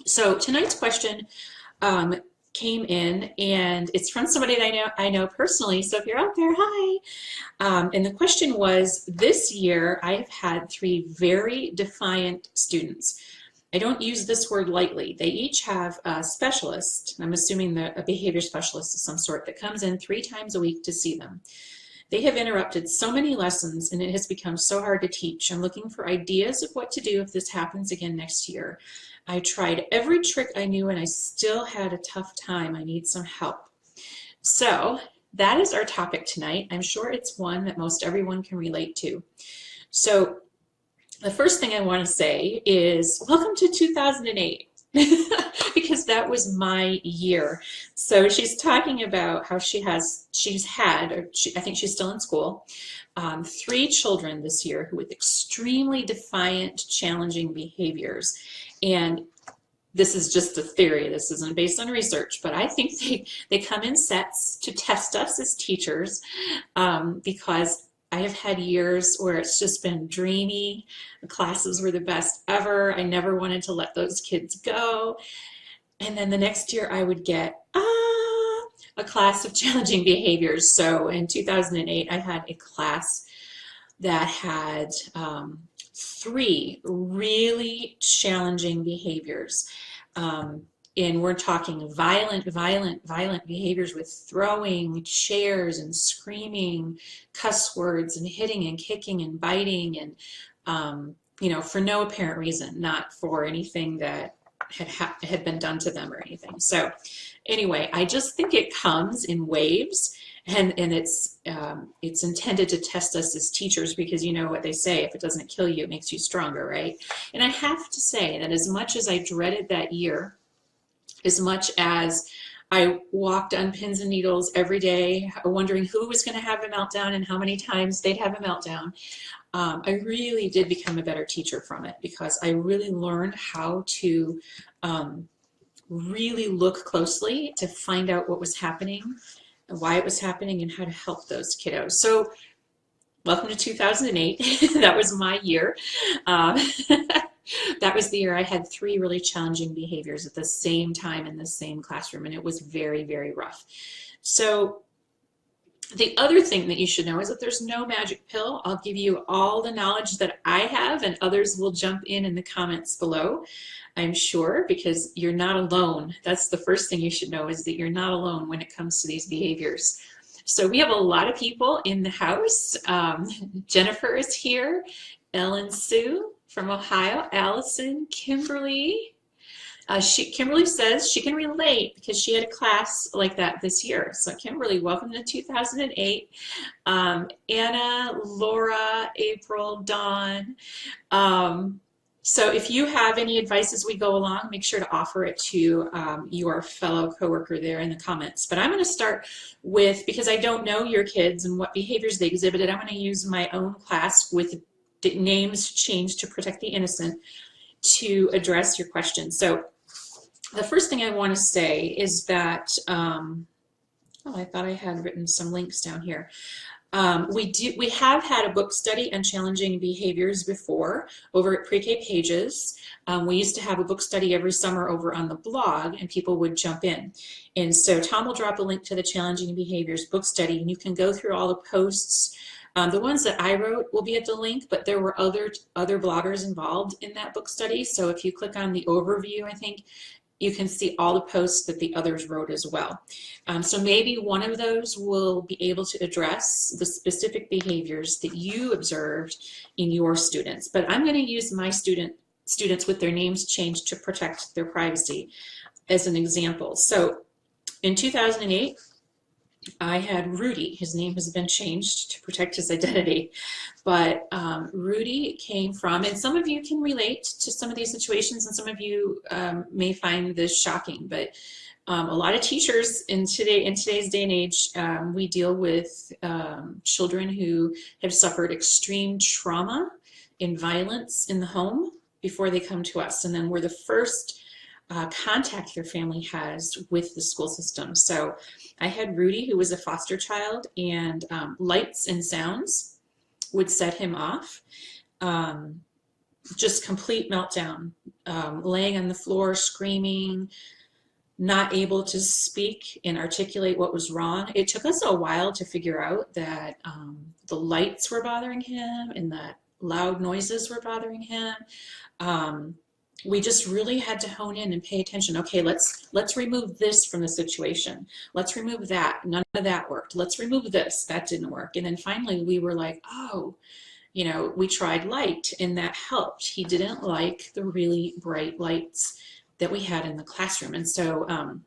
So tonight's question um, came in, and it's from somebody that I know personally. So if you're out there, hi. And the question was, this year I have had three very defiant students. I don't use this word lightly. They each have a specialist. I'm assuming that a behavior specialist of some sort that comes in 3 times a week to see them. They have interrupted so many lessons and it has become so hard to teach. I'm looking for ideas of what to do if this happens again next year. I tried every trick I knew and I still had a tough time. I need some help. So that is our topic tonight. I'm sure it's one that most everyone can relate to. So the first thing I want to say is welcome to 2008. Because that was my year. So she's talking about how she's had, I think she's still in school, 3 children this year who with extremely defiant, challenging behaviors. And this is just a theory. This isn't based on research, but I think they come in sets to test us as teachers, because I have had years where it's just been dreamy. The classes were the best ever. I never wanted to let those kids go. And then the next year I would get a class of challenging behaviors. So in 2008, I had a class that had 3 really challenging behaviors. And we're talking violent behaviors with throwing chairs and screaming, cuss words and hitting and kicking and biting, and for no apparent reason, not for anything that had been done to them or anything. So anyway, I just think it comes in waves, and it's intended to test us as teachers, because you know what they say, if it doesn't kill you, it makes you stronger, right? And I have to say that as much as I dreaded that year, as much as I walked on pins and needles every day, wondering who was going to have a meltdown and how many times they'd have a meltdown, I really did become a better teacher from it, because I really learned how to really look closely to find out what was happening, why it was happening, and how to help those kiddos. So welcome to 2008. That was my year. Um, that was the year I had 3 really challenging behaviors at the same time in the same classroom, and it was very, very rough. So the other thing that you should know is that there's no magic pill. I'll give you all the knowledge that I have, and others will jump in the comments below, I'm sure, because you're not alone. That's the first thing you should know, is that you're not alone when it comes to these behaviors. So we have a lot of people in the house. Jennifer is here, Ellen Sue from Ohio, Allison, Kimberly. Kimberly says she can relate because she had a class like that this year. So Kimberly, welcome to 2008. Anna, Laura, April, Dawn. So if you have any advice as we go along, make sure to offer it to your fellow coworker there in the comments. But I'm going to start with, because I don't know your kids and what behaviors they exhibited, I'm going to use my own class with names changed to protect the innocent to address your question. So the first thing I want to say is that, I thought I had written some links down here. We have had a book study on challenging behaviors before over at Pre-K Pages. We used to have a book study every summer over on the blog, and people would jump in. And so Tom will drop a link to the challenging behaviors book study, and you can go through all the posts. The ones that I wrote will be at the link, but there were other bloggers involved in that book study. So if you click on the overview, I think you can see all the posts that the others wrote as well. So maybe one of those will be able to address the specific behaviors that you observed in your students. But I'm going to use my students with their names changed to protect their privacy as an example. So in 2008, I had Rudy. His name has been changed to protect his identity. But Rudy came from, and some of you can relate to some of these situations, and some of you may find this shocking, but a lot of teachers in today's day and age, we deal with children who have suffered extreme trauma and violence in the home before they come to us. And then we're the first contact their family has with the school system. So I had Rudy, who was a foster child, and lights and sounds would set him off. just complete meltdown, laying on the floor, screaming, not able to speak and articulate what was wrong. It took us a while to figure out that the lights were bothering him and that loud noises were bothering him. Um, we just really had to hone in and pay attention. Okay, let's remove this from the situation. Let's remove that. None of that worked. Let's remove this. That didn't work. And then finally we were like, oh, you know, we tried light and that helped. He didn't like the really bright lights that we had in the classroom. And so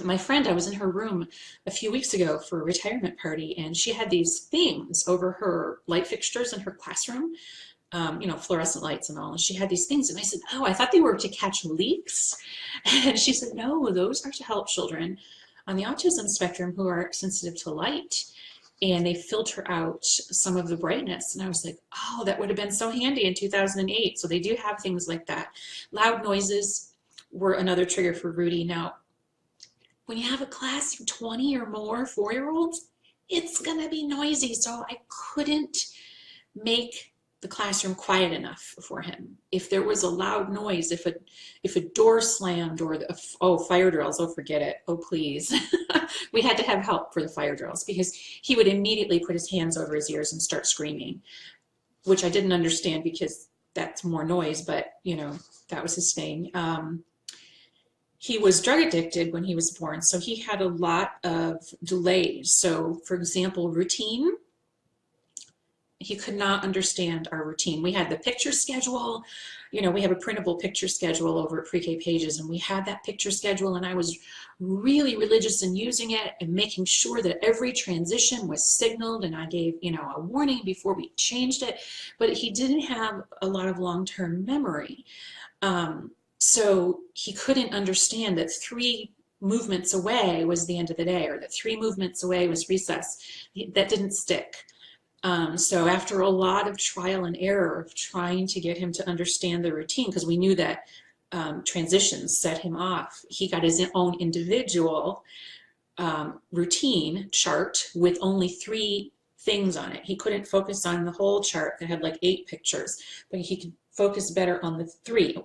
my friend, I was in her room a few weeks ago for a retirement party, and she had these things over her light fixtures in her classroom, you know, fluorescent lights and all. And she had these things, and I said, oh, I thought they were to catch leaks. And she said, no, those are to help children on the autism spectrum who are sensitive to light, and they filter out some of the brightness. And I was like, oh, that would have been so handy in 2008. So they do have things like that. Loud noises were another trigger for Rudy. Now, when you have a class of 20 or more 4-year-olds, it's gonna be noisy. So I couldn't make the classroom quiet enough for him. If there was a loud noise, if a door slammed, or fire drills, oh, forget it, oh please. We had to have help for the fire drills because he would immediately put his hands over his ears and start screaming, which I didn't understand because that's more noise, but you know, that was his thing. He was drug addicted when he was born, so he had a lot of delays. So for example, routine, he could not understand our routine. We had the picture schedule, you know, we have a printable picture schedule over at Pre-K Pages, and we had that picture schedule, and I was really religious in using it and making sure that every transition was signaled, and I gave, you know, a warning before we changed it. But he didn't have a lot of long-term memory. So he couldn't understand that 3 movements away was the end of the day, or that 3 movements away was recess. That didn't stick. So after a lot of trial and error of trying to get him to understand the routine, because we knew that transitions set him off, he got his own individual routine chart with only 3 things on it. He couldn't focus on the whole chart that had like 8 pictures, but he could focus better on the 3.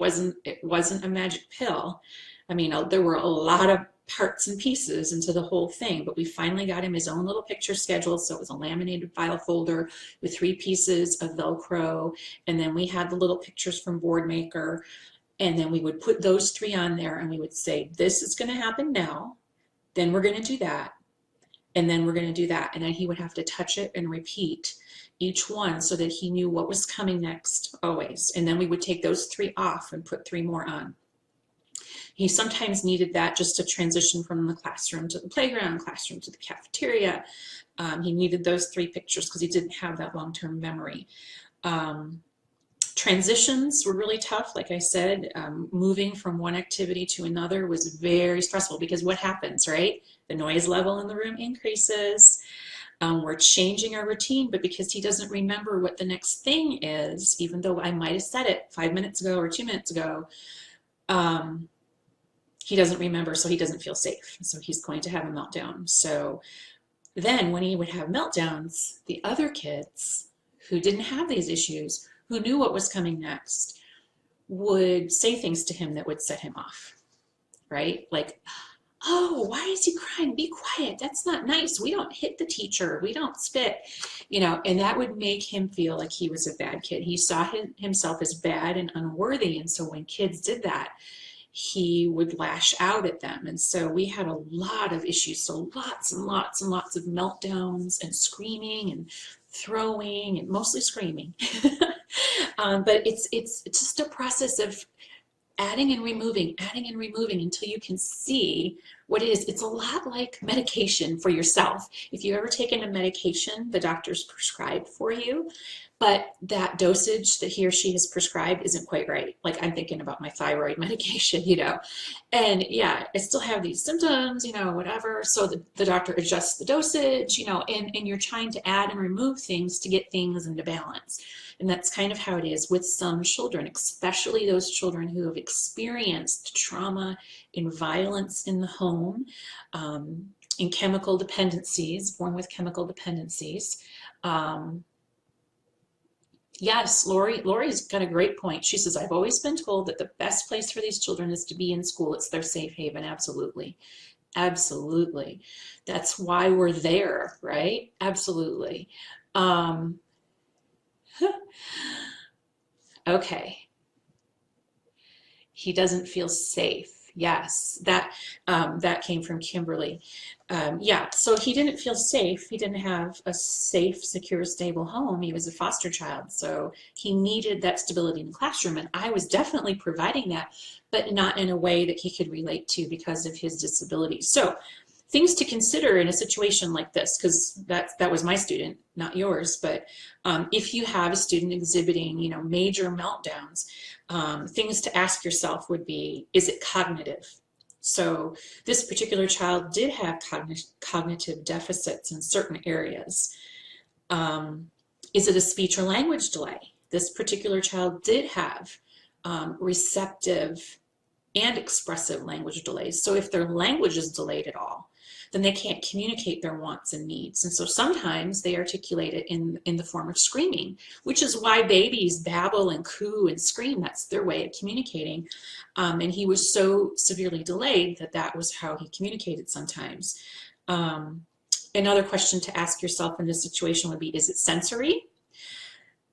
It wasn't a magic pill. I mean, there were a lot of parts and pieces into the whole thing, but we finally got him his own little picture schedule. So it was a laminated file folder with 3 pieces of Velcro, and then we had the little pictures from Boardmaker, and then we would put those 3 on there, and we would say, this is going to happen now, then we're going to do that, and then we're going to do that, and then he would have to touch it and repeat each one so that he knew what was coming next always. And then we would take those 3 off and put 3 more on. He sometimes needed that just to transition from the classroom to the playground, classroom to the cafeteria. He needed those 3 pictures because he didn't have that long-term memory. Transitions were really tough. Like I said, moving from one activity to another was very stressful because what happens, right? The noise level in the room increases. We're changing our routine, but because he doesn't remember what the next thing is, even though I might have said it 5 minutes ago or 2 minutes ago, he doesn't remember, so he doesn't feel safe. So he's going to have a meltdown. So then when he would have meltdowns, the other kids who didn't have these issues, who knew what was coming next, would say things to him that would set him off, right? Like, oh, why is he crying? Be quiet. That's not nice. We don't hit the teacher. We don't spit, you know, and that would make him feel like he was a bad kid. He saw himself as bad and unworthy. And so when kids did that, he would lash out at them. And so we had a lot of issues. So lots and lots and lots of meltdowns and screaming and throwing, and mostly screaming. But it's just a process of adding and removing until you can see what it is. It's a lot like medication for yourself. If you've ever taken a medication the doctor's prescribed for you, but that dosage that he or she has prescribed isn't quite right. Like I'm thinking about my thyroid medication, you know, and yeah, I still have these symptoms, you know, whatever. So the doctor adjusts the dosage, you know, and you're trying to add and remove things to get things into balance. And that's kind of how it is with some children, especially those children who have experienced trauma and violence in the home, in chemical dependencies, born with chemical dependencies. Yes, Lori's got a great point. She says, I've always been told that the best place for these children is to be in school. It's their safe haven. Absolutely. Absolutely. That's why we're there, right? Absolutely. Um, okay. He doesn't feel safe. Yes, that came from Kimberly. Yeah, so he didn't feel safe. He didn't have a safe, secure, stable home. He was a foster child, so he needed that stability in the classroom, and I was definitely providing that, but not in a way that he could relate to because of his disability. So things to consider in a situation like this, because that was my student, not yours, but if you have a student exhibiting, major meltdowns, things to ask yourself would be, is it cognitive? So this particular child did have cognitive deficits in certain areas. Is it a speech or language delay? This particular child did have receptive and expressive language delays. So if their language is delayed at all, then they can't communicate their wants and needs. And so sometimes they articulate it in the form of screaming, which is why babies babble and coo and scream. That's their way of communicating. And he was so severely delayed that was how he communicated sometimes. Another question to ask yourself in this situation would be, is it sensory?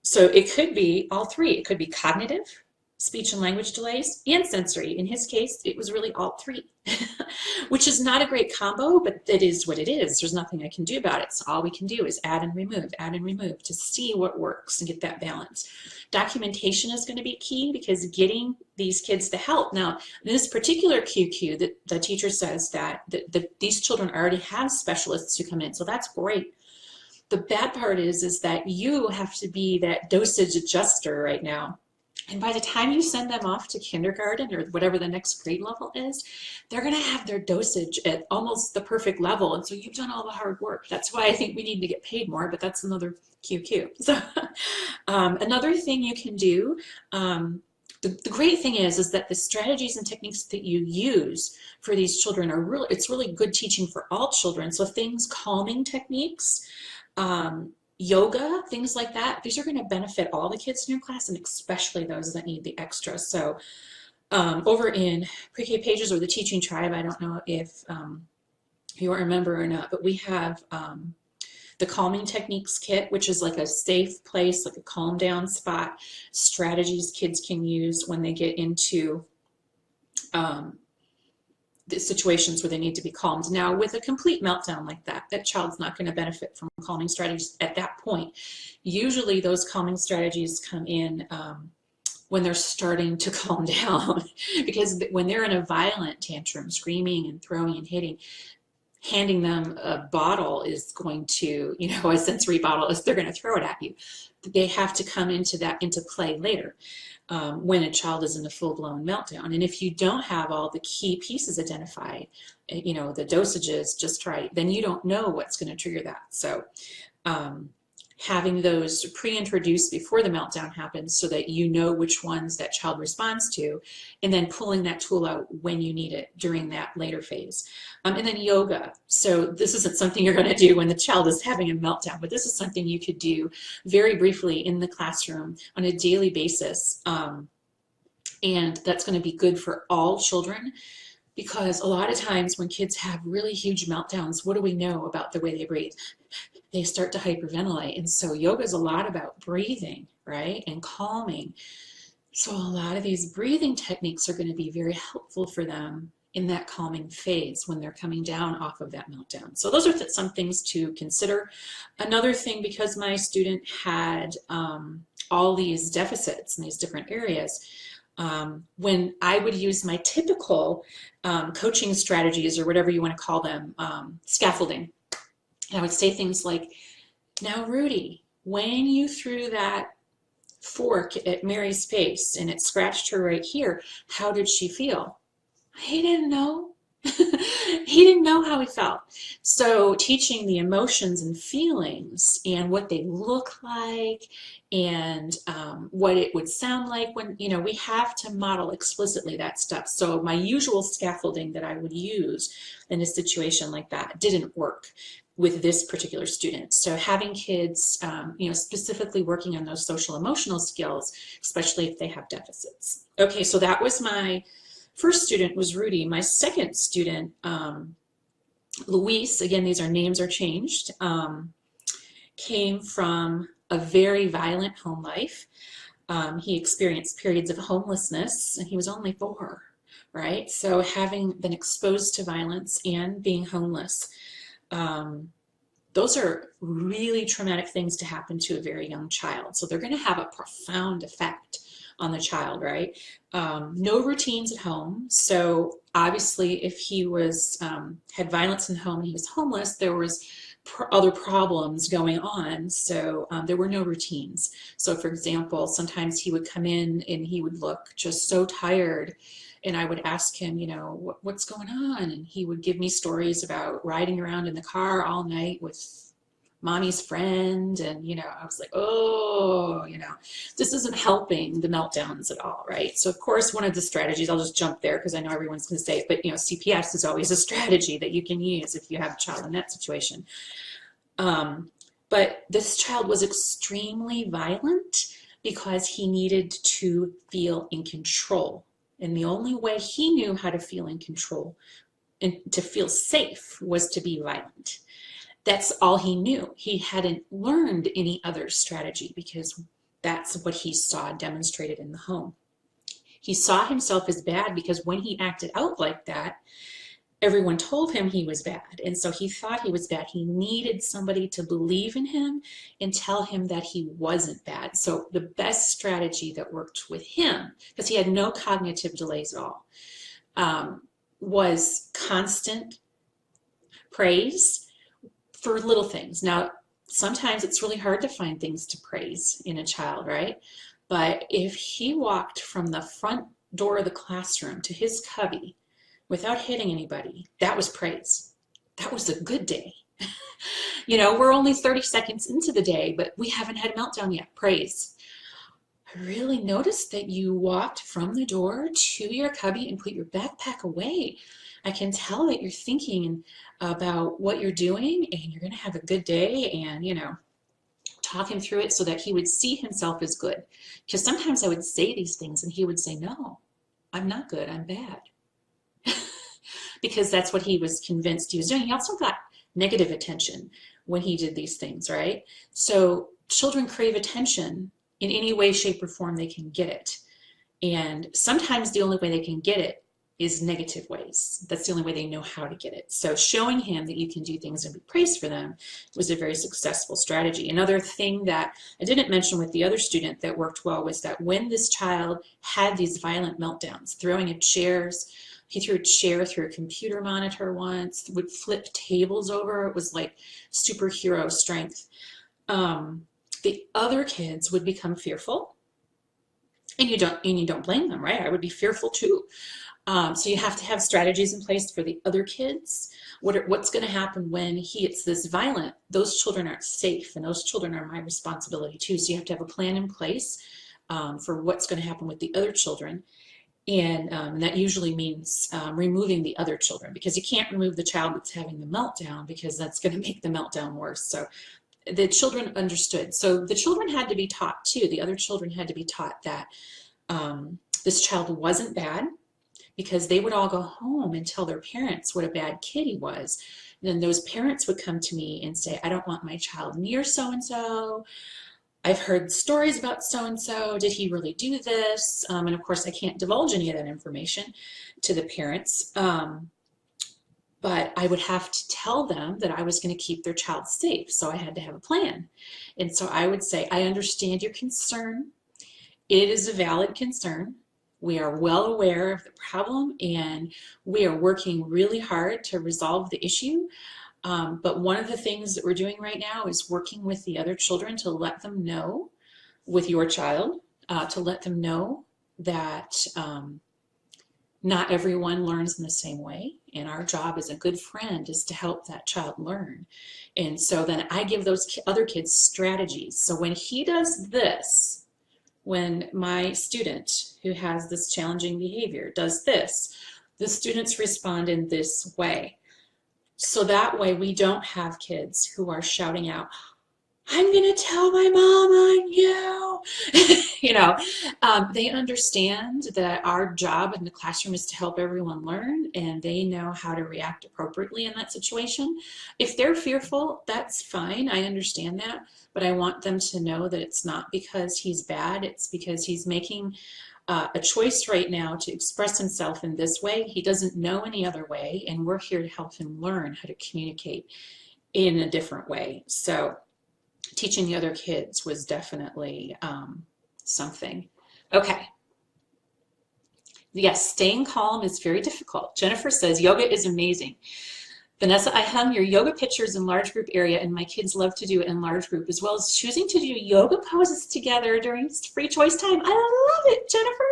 So it could be all three. It could be cognitive, speech and language delays, and sensory. In his case, it was really all three, which is not a great combo, but it is what it is. There's nothing I can do about it. So all we can do is add and remove to see what works and get that balance. Documentation is going to be key, because getting these kids the help. Now, in this particular QQ, the teacher says that these children already have specialists who come in, so that's great. The bad part is that you have to be that dosage adjuster right now. And by the time you send them off to kindergarten or whatever the next grade level is, they're going to have their dosage at almost the perfect level. And so you've done all the hard work. That's why I think we need to get paid more, but that's another QQ. So another thing you can do, the great thing is that the strategies and techniques that you use for these children are it's really good teaching for all children. So things, calming techniques, yoga, things like that, these are going to benefit all the kids in your class, and especially those that need the extra. So over in Pre-K Pages or the Teaching Tribe, I don't know if you remember or not, but we have the Calming Techniques Kit, which is like a safe place, like a calm down spot, strategies kids can use when they get into the situations where they need to be calmed. Now, with a complete meltdown like that child's not going to benefit from calming strategies at that point. Usually those calming strategies come in when they're starting to calm down, because when they're in a violent tantrum, screaming and throwing and hitting, handing them a bottle is going to, a sensory bottle, is they're going to throw it at you. They have to come into play later. When a child is in a full-blown meltdown. And if you don't have all the key pieces identified, the dosages just right, then you don't know what's going to trigger that. So having those pre-introduced before the meltdown happens, so that you know which ones that child responds to, and then pulling that tool out when you need it during that later phase. And then yoga. So this isn't something you're going to do when the child is having a meltdown, but this is something you could do very briefly in the classroom on a daily basis. And that's going to be good for all children, because a lot of times when kids have really huge meltdowns, what do we know about the way they breathe? They start to hyperventilate. And so yoga is a lot about breathing, right? And calming. So a lot of these breathing techniques are going to be very helpful for them in that calming phase when they're coming down off of that meltdown. So those are some things to consider. Another thing, because my student had all these deficits in these different areas, when I would use my typical coaching strategies, or whatever you want to call them, scaffolding, I would say things like, now Rudy, when you threw that fork at Mary's face and it scratched her right here, how did she feel? I didn't know. He didn't know how he felt. So teaching the emotions and feelings and what they look like and what it would sound like when, we have to model explicitly that stuff. So my usual scaffolding that I would use in a situation like that didn't work with this particular student. So having kids, specifically working on those social emotional skills, especially if they have deficits. Okay, so that was my first student was Rudy. My second student, Luis, again, these are names are changed, came from a very violent home life. He experienced periods of homelessness, and he was only 4, right? So having been exposed to violence and being homeless, those are really traumatic things to happen to a very young child. So they're going to have a profound effect on the child, right? No routines at home. So obviously if he was had violence in the home and he was homeless, there was other problems going on. So there were no routines. So for example, sometimes he would come in and he would look just so tired, and I would ask him, what's going on? And he would give me stories about riding around in the car all night with mommy's friend. And, I was like, oh, this isn't helping the meltdowns at all, right? So of course, one of the strategies, I'll just jump there because I know everyone's going to say it, but, CPS is always a strategy that you can use if you have a child in that situation. But this child was extremely violent because he needed to feel in control. And the only way he knew how to feel in control and to feel safe was to be violent. That's all he knew. He hadn't learned any other strategy because that's what he saw demonstrated in the home. He saw himself as bad because when he acted out like that, everyone told him he was bad. And so he thought he was bad. He needed somebody to believe in him and tell him that he wasn't bad. So the best strategy that worked with him, because he had no cognitive delays at all, was constant praise for little things. Now, sometimes it's really hard to find things to praise in a child, right? But if he walked from the front door of the classroom to his cubby without hitting anybody, that was praise. That was a good day. We're only 30 seconds into the day, but we haven't had a meltdown yet. Praise. I really noticed that you walked from the door to your cubby and put your backpack away. I can tell that you're thinking about what you're doing and you're going to have a good day, and, talk him through it so that he would see himself as good. Because sometimes I would say these things and he would say, no, I'm not good, I'm bad. Because that's what he was convinced he was doing. He also got negative attention when he did these things, right? So children crave attention in any way, shape, or form they can get it. And sometimes the only way they can get it is negative ways. That's the only way they know how to get it. So showing him that you can do things and be praised for them was a very successful strategy. Another thing that I didn't mention with the other student that worked well was that when this child had these violent meltdowns, throwing at chairs, he threw a chair through a computer monitor once, would flip tables over. It was like superhero strength. The other kids would become fearful, and you don't blame them, right? I would be fearful too. So you have to have strategies in place for the other kids. What's going to happen when he gets this violent? Those children aren't safe, and those children are my responsibility too. So you have to have a plan in place for what's going to happen with the other children. And that usually means removing the other children, because you can't remove the child that's having the meltdown, because that's going to make the meltdown worse. So the children understood. So the children had to be taught too. The other children had to be taught that this child wasn't bad, because they would all go home and tell their parents what a bad kid he was. And then those parents would come to me and say, I don't want my child near so-and-so. I've heard stories about so-and-so. Did he really do this? And of course, I can't divulge any of that information to the parents. But I would have to tell them that I was going to keep their child safe. So I had to have a plan. And so I would say, I understand your concern. It is a valid concern. We are well aware of the problem, and we are working really hard to resolve the issue. But one of the things that we're doing right now is working with the other children to let them know, with your child, to let them know that Not everyone learns in the same way, and our job as a good friend is to help that child learn. And so then I give those other kids strategies. So when he does this, when my student who has this challenging behavior does this, the students respond in this way. So that way we don't have kids who are shouting out, I'm going to tell my mom on you. You know, they understand that our job in the classroom is to help everyone learn, and they know how to react appropriately in that situation. If they're fearful, that's fine. I understand that. But I want them to know that it's not because he's bad. It's because he's making a choice right now to express himself in this way. He doesn't know any other way, and we're here to help him learn how to communicate in a different way. So teaching the other kids was definitely something. Okay. Yes, staying calm is very difficult. Jennifer says, yoga is amazing. Vanessa, I hung your yoga pictures in large group area, and my kids love to do it in large group, as well as choosing to do yoga poses together during free choice time. I love it, Jennifer.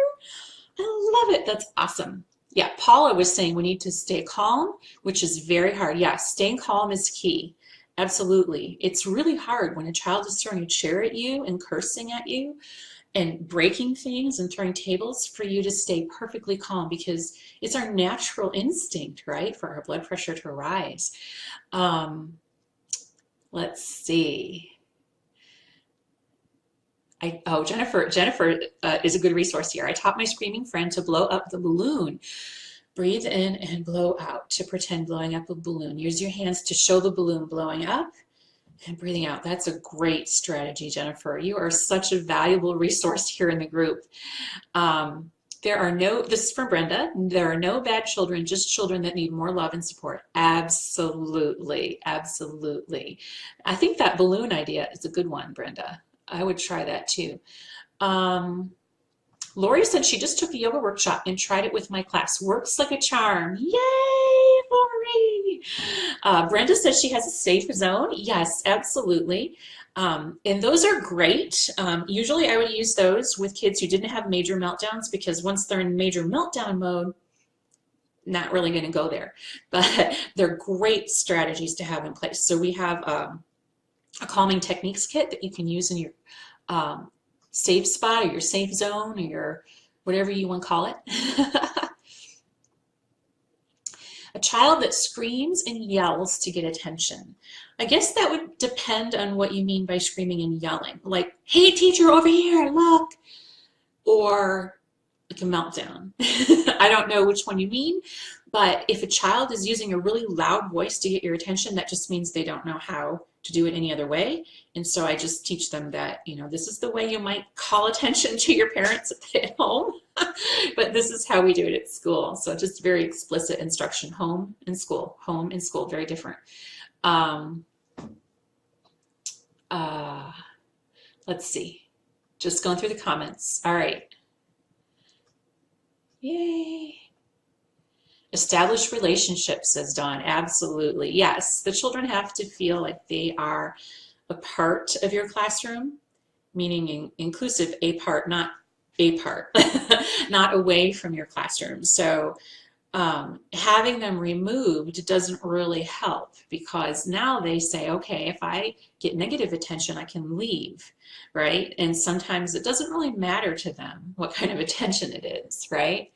I love it. That's awesome. Yeah, Paula was saying we need to stay calm, which is very hard. Yeah, staying calm is key. Absolutely. It's really hard when a child is throwing a chair at you and cursing at you and breaking things and throwing tables, for you to stay perfectly calm, because it's our natural instinct, right, for our blood pressure to rise. Let's see. Jennifer is a good resource here. I taught my screaming friend to blow up the balloon. Breathe in and blow out to pretend blowing up a balloon. Use your hands to show the balloon blowing up and breathing out. That's a great strategy, Jennifer. You are such a valuable resource here in the group. This is from Brenda, there are no bad children, just children that need more love and support. Absolutely, absolutely. I think that balloon idea is a good one, Brenda. I would try that too. Lori said she just took a yoga workshop and tried it with my class. Works like a charm. Yay, Lori! Brenda says she has a safe zone. Yes, absolutely. And those are great. Usually I would use those with kids who didn't have major meltdowns, because once they're in major meltdown mode, not really going to go there. But they're great strategies to have in place. So we have a calming techniques kit that you can use in your safe spot, or your safe zone, or your whatever you want to call it. A child that screams and yells to get attention. I guess that would depend on what you mean by screaming and yelling. Like, hey teacher, over here, look. Or like a meltdown. I don't know which one you mean, but if a child is using a really loud voice to get your attention, that just means they don't know how to do it any other way. And so I just teach them that, this is the way you might call attention to your parents at home, but this is how we do it at school. So just very explicit instruction, home and school, very different. Let's see, just going through the comments. All right. Yay. Establish relationships, says Dawn. Absolutely. Yes, the children have to feel like they are a part of your classroom, meaning inclusive, a part, not a part, not away from your classroom. So having them removed doesn't really help, because now they say, okay, if I get negative attention, I can leave, right? And sometimes it doesn't really matter to them what kind of attention it is, right?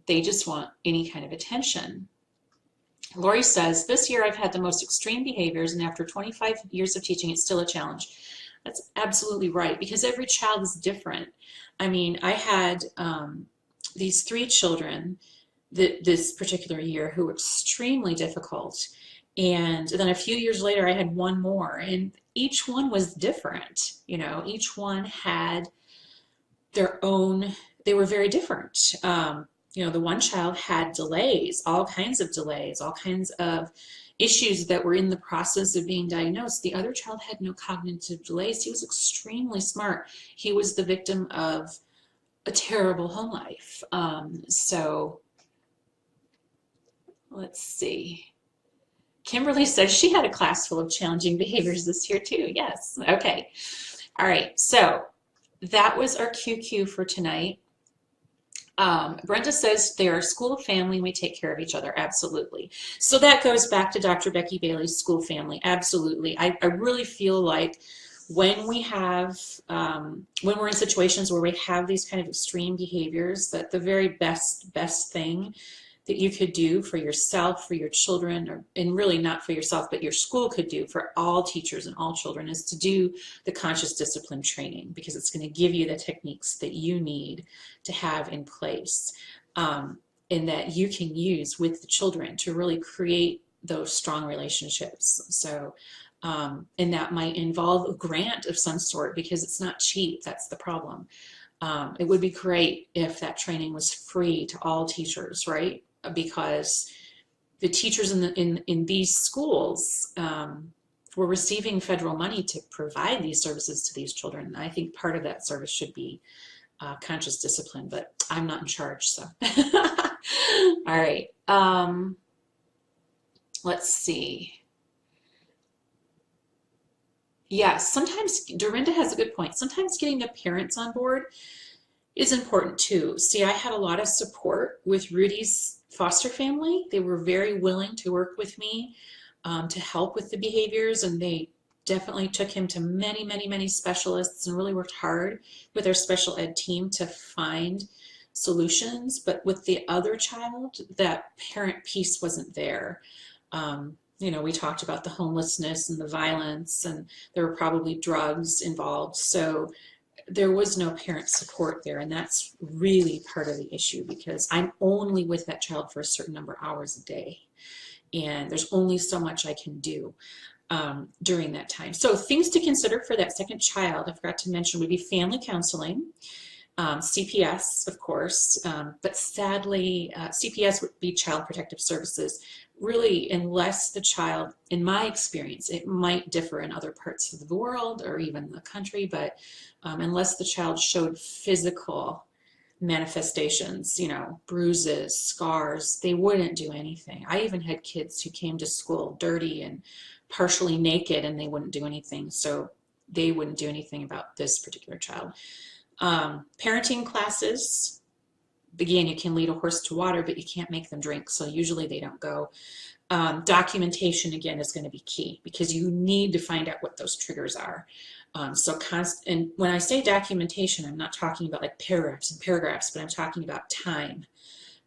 They just want any kind of attention. Lori says, this year I've had the most extreme behaviors, and after 25 years of teaching, it's still a challenge. That's absolutely right, because every child is different. I mean, I had these 3 children this particular year who were extremely difficult. And then a few years later, I had 1 more, and each one was different. Each one had their own, they were very different. The one child had delays, all kinds of delays, all kinds of issues that were in the process of being diagnosed. The other child had no cognitive delays. He was extremely smart. He was the victim of a terrible home life. So let's see. Kimberly says she had a class full of challenging behaviors this year too. Yes. Okay. All right. So that was our QQ for tonight. Brenda says they're a school family and we take care of each other. Absolutely. So that goes back to Dr. Becky Bailey's school family. Absolutely. I really feel like when we have, when we're in situations where we have these kind of extreme behaviors, that the very best thing that you could do for yourself, for your children, or, and really not for yourself, but your school could do for all teachers and all children, is to do the conscious discipline training, because it's going to give you the techniques that you need to have in place, and that you can use with the children to really create those strong relationships. So, and that might involve a grant of some sort, because it's not cheap. That's the problem. It would be great if that training was free to all teachers, right? Because the teachers in these schools were receiving federal money to provide these services to these children. And I think part of that service should be conscious discipline, but I'm not in charge, so. All right. Let's see. Yes, sometimes Dorinda has a good point. Sometimes getting the parents on board is important too. See, I had a lot of support with Rudy's foster family. They were very willing to work with me to help with the behaviors, and they definitely took him to many specialists and really worked hard with their special ed team to find solutions. But with the other child, that parent piece wasn't there. You know, we talked about the homelessness and the violence, and there were probably drugs involved. So there was no parent support there, and that's really part of the issue, because I'm only with that child for a certain number of hours a day, and there's only so much I can do during that time. So things to consider for that second child, I forgot to mention, would be family counseling, CPS, of course, but sadly, CPS would be Child Protective Services. Really, unless the child, in my experience, it might differ in other parts of the world or even the country, but unless the child showed physical manifestations, you know, bruises, scars, they wouldn't do anything. I even had kids who came to school dirty and partially naked, and they wouldn't do anything. So they wouldn't do anything about this particular child. Parenting classes, again, you can lead a horse to water, but you can't make them drink, so usually they don't go. Documentation, again, is going to be key, because you need to find out what those triggers are. And when I say documentation, I'm not talking about like paragraphs and paragraphs, but I'm talking about time.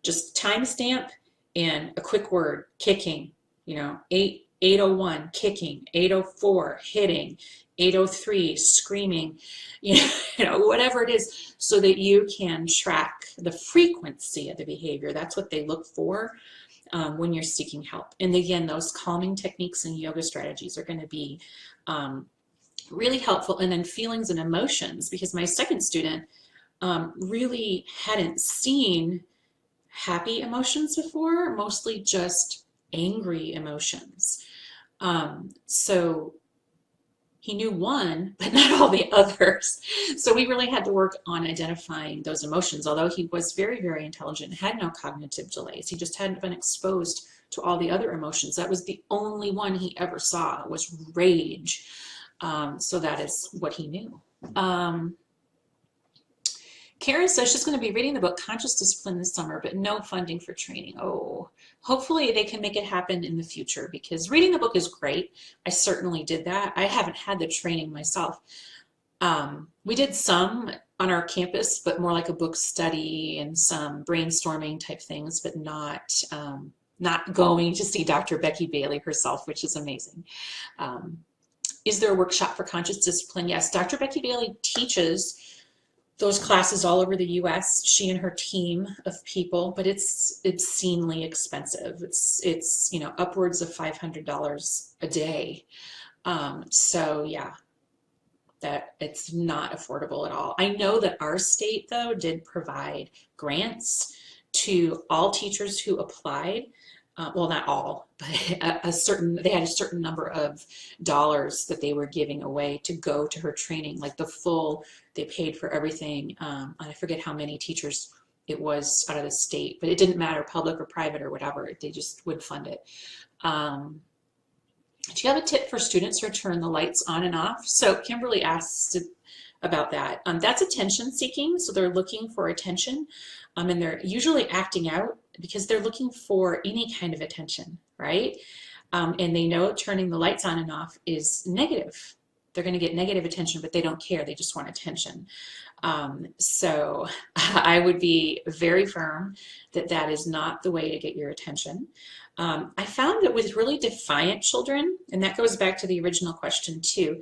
Just timestamp and a quick word, kicking, you know, 8:01, kicking, 8:04, hitting, 8:03, screaming, you know, whatever it is, so that you can track the frequency of the behavior. That's what they look for when you're seeking help. And again, those calming techniques and yoga strategies are going to be really helpful. And then feelings and emotions, because my second student really hadn't seen happy emotions before, mostly just angry emotions. So he knew one, but not all the others. So we really had to work on identifying those emotions, although he was very intelligent and had no cognitive delays. He just hadn't been exposed to all the other emotions. That was the only one he ever saw, was rage. So that is what he knew. Karen says she's going to be reading the book Conscious Discipline this summer, but no funding for training. Oh, hopefully they can make it happen in the future, because reading the book is great. I certainly did that. I haven't had the training myself. We did some on our campus, but more like a book study and some brainstorming type things, but not going to see Dr. Becky Bailey herself, which is amazing. Is there a workshop for conscious discipline? Yes, Dr. Becky Bailey teaches those classes all over the US, she and her team of people, but it's obscenely expensive. It's you know, upwards of $500 a day. So yeah, that it's not affordable at all. I know that our state though did provide grants to all teachers who applied. Well, not all, but they had a certain number of dollars that they were giving away to go to her training, like the full, they paid for everything. I forget how many teachers it was out of the state, but it didn't matter, public or private or whatever, they just would fund it. Do you have a tip for students who turn the lights on and off? So Kimberly asks, about that. That's attention seeking, so they're looking for attention, and they're usually acting out because they're looking for any kind of attention, right? And they know turning the lights on and off is negative. They're going to get negative attention, but they don't care. They just want attention. So I would be very firm that that is not the way to get your attention. I found that with really defiant children, and that goes back to the original question too,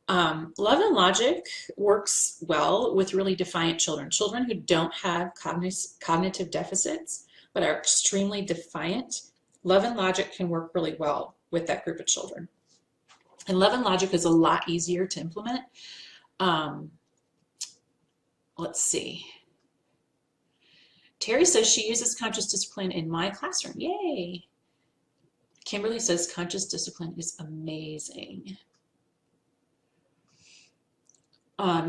love and logic works well with really defiant children. Children who don't have cognitive deficits but are extremely defiant, love and logic can work really well with that group of children. And love and logic is a lot easier to implement. Let's see. Terry says she uses conscious discipline in my classroom. Yay. Kimberly says conscious discipline is amazing.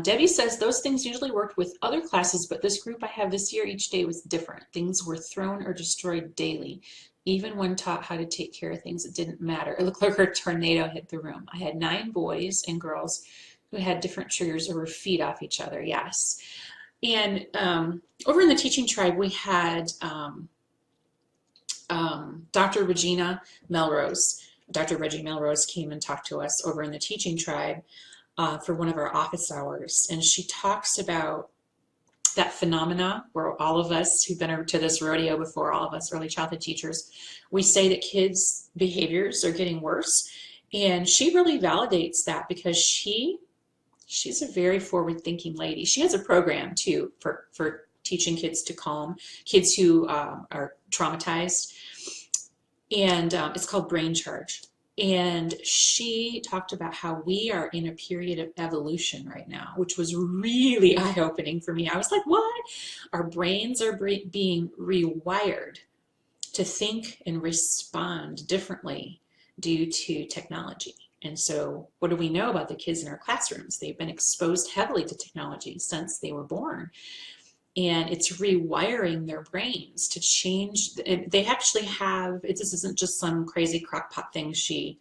Debbie says those things usually worked with other classes, but this group I have this year, each day was different. Things were thrown or destroyed daily. Even when taught how to take care of things, it didn't matter. It looked like a tornado hit the room. I had 9 boys and girls who had different triggers or were feed off each other. Yes. And over in the teaching tribe, we had Dr. Regina Melrose. Dr. Reggie Melrose came and talked to us over in the teaching tribe for one of our office hours. And she talks about that phenomena where all of us who've been to this rodeo before, all of us early childhood teachers, we say that kids' behaviors are getting worse. And she really validates that because she's a very forward-thinking lady. She has a program too for teaching kids to calm, kids who are traumatized. And it's called Brain Charge. And she talked about how we are in a period of evolution right now, which was really eye-opening for me. I was like, what? Our brains are being rewired to think and respond differently due to technology. And so what do we know about the kids in our classrooms? They've been exposed heavily to technology since they were born. And it's rewiring their brains to change. They actually have, this isn't just some crazy crockpot thing she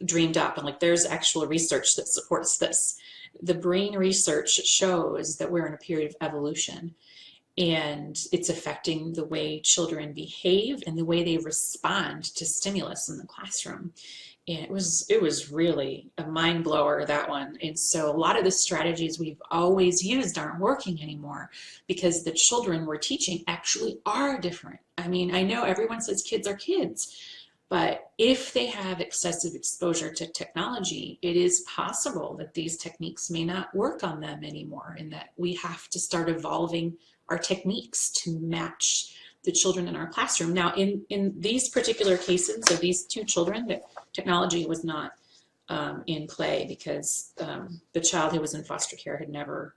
dreamed up. And like there's actual research that supports this. The brain research shows that we're in a period of evolution. And it's affecting the way children behave and the way they respond to stimulus in the classroom. And it was really a mind blower, that one. And so a lot of the strategies we've always used aren't working anymore because the children we're teaching actually are different. I mean, I know everyone says kids are kids, but if they have excessive exposure to technology, it is possible that these techniques may not work on them anymore and that we have to start evolving our techniques to match the children in our classroom. Now, in these particular cases of these 2 children, the technology was not in play because the child who was in foster care had never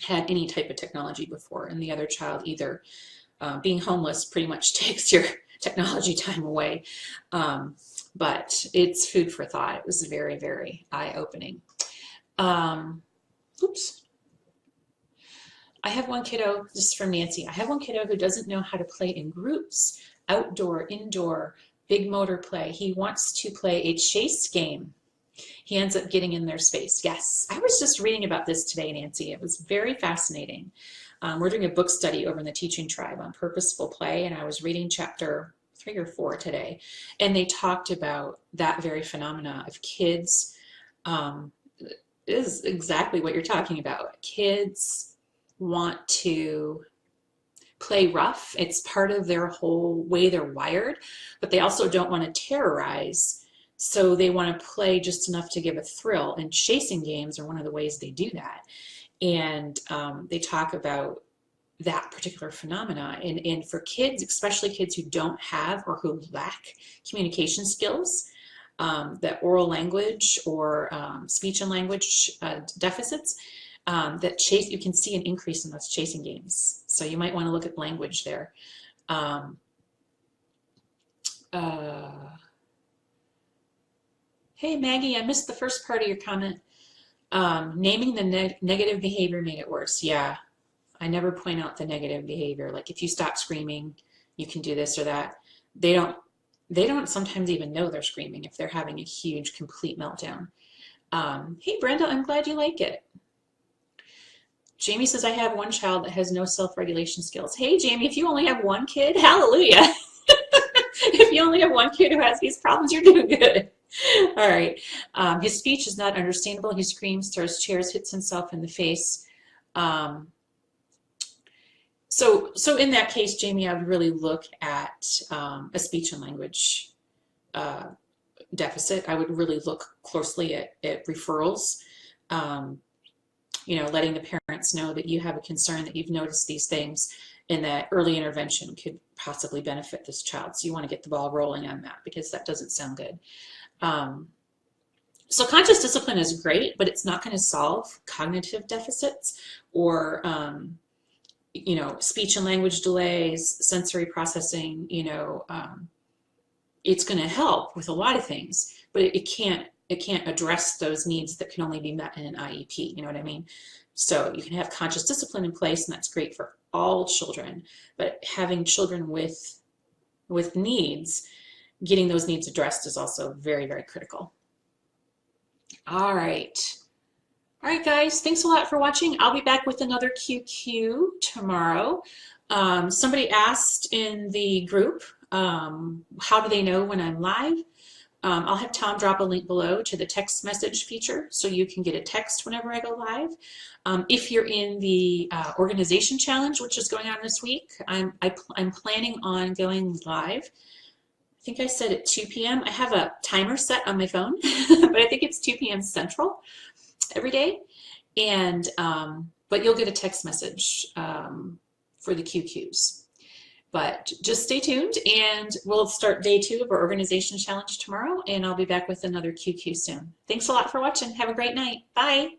had any type of technology before, and the other child either being homeless pretty much takes your technology time away. But it's food for thought. It was very, very eye-opening. Oops. I have one kiddo, this is from Nancy, I have one kiddo who doesn't know how to play in groups, outdoor, indoor, big motor play. He wants to play a chase game. He ends up getting in their space. Yes, I was just reading about this today, Nancy. It was very fascinating. We're doing a book study over in the teaching tribe on purposeful play, and I was reading chapter 3 or 4 today, and they talked about that very phenomena of kids. Is exactly what you're talking about. Kids want to play rough. It's part of their whole way they're wired, but they also don't want to terrorize. So they want to play just enough to give a thrill, and chasing games are one of the ways they do that. And they talk about that particular phenomena. And for kids, especially kids who don't have or who lack communication skills, that oral language or speech and language deficits, you can see an increase in those chasing games. So you might want to look at language there. Hey Maggie, I missed the first part of your comment. Naming the negative behavior made it worse. Yeah, I never point out the negative behavior. Like if you stop screaming, you can do this or that. They don't sometimes even know they're screaming if they're having a huge complete meltdown. Hey, Brenda, I'm glad you like it. Jamie says, I have one child that has no self-regulation skills. Hey, Jamie, if you only have one kid, hallelujah. If you only have one kid who has these problems, you're doing good. All right. His speech is not understandable. He screams, throws chairs, hits himself in the face. Um, so in that case, Jamie, I would really look at a speech and language uh, deficit. I would really look closely at referrals. Um, letting the parents know that you have a concern, that you've noticed these things, and that early intervention could possibly benefit this child. So you want to get the ball rolling on that, because that doesn't sound good. So conscious discipline is great, but it's not going to solve cognitive deficits or speech and language delays, sensory processing. It's going to help with a lot of things, but it can't address those needs that can only be met in an IEP. You know what I mean? So you can have conscious discipline in place, and that's great for all children, but having children with needs, getting those needs addressed is also very, very critical. All right. All right, guys, thanks a lot for watching. I'll be back with another QQ tomorrow. Somebody asked in the group, how do they know when I'm live? I'll have Tom drop a link below to the text message feature, so you can get a text whenever I go live. If you're in the organization challenge, which is going on this week, I'm planning on going live. I think I said at 2 p.m. I have a timer set on my phone, but I think it's 2 p.m. Central every day. And but you'll get a text message for the QQs. But just stay tuned, and we'll start day 2 of our organization challenge tomorrow, and I'll be back with another QQ soon. Thanks a lot for watching. Have a great night. Bye.